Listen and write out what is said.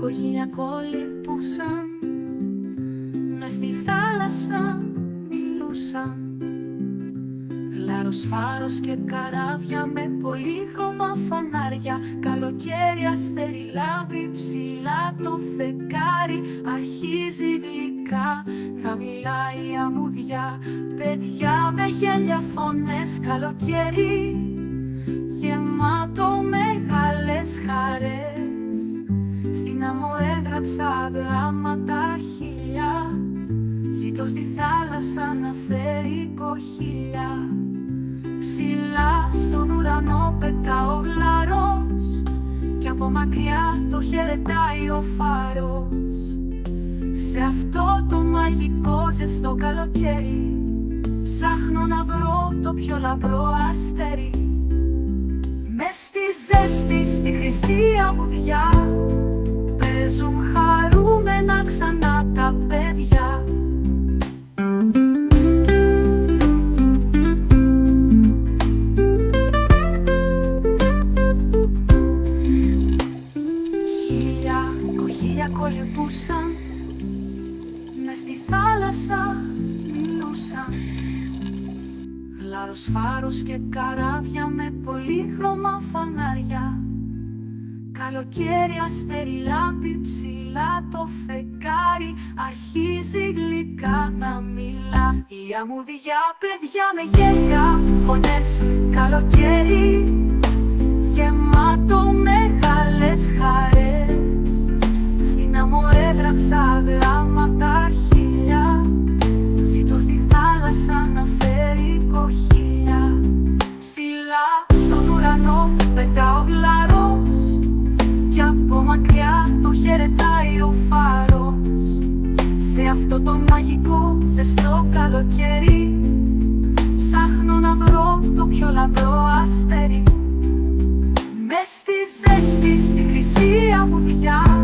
κοχύλια κολυμπούσαν, μες στη θάλασσα μιλούσαν. Γλάρος, φάρος και καράβια με πολύχρωμα φανάρια. Καλοκαίρι αστέρι λάμπει ψηλά το φεγγάρι. Αρχίζει γλυκά να μιλάει η αμμούδια. Παιδιά με γέλια φωνές, καλοκαίρι γεμάτο μεγάλες χαρές. Στην άμμο έγραψα γράμματα χίλια. Ζητώ στη θάλασσα να φέρει κοχύλια. Ψηλά στον ουρανό πετάω γλαρός, κι από μακριά το χαιρετάει ο φάρος. Σε αυτό το μαγικό ζεστό καλοκαίρι ψάχνω να βρω το πιο λαμπρό αστέρι. Μες στη ζέστη, στη χρυσή αμμουδιά παίζουν χαρούμενα ξανά τα παιδιά. Κοχύλια κολυμπούσαν, μες στη θάλασσα μιλούσαν. Γλάρος, φάρος και καράβια με πολύχρωμα φανάρια. Καλοκαίρι αστέρι λάμπει ψηλά το φεγγάρι. Αρχίζει γλυκά να μιλά η αμμούδια. Παιδιά με γέλια φωνές, καλοκαίρι γεμάτο μεγάλες χαρές. Στην άμμο έγραψα γράμματα χίλια. Ζητώ στη θάλασσα να φέρει κοχύλια. Ψηλά στον ουρανό πετάω γλαρός, κι από μακριά το χαιρετάει ο φάρος. Σε αυτό το μαγικό ζεστό καλοκαίρι ψάχνω να βρω το πιο λαμπρό αστέρι. Μες στη ζέστη, στη χρυσή αμμουδιά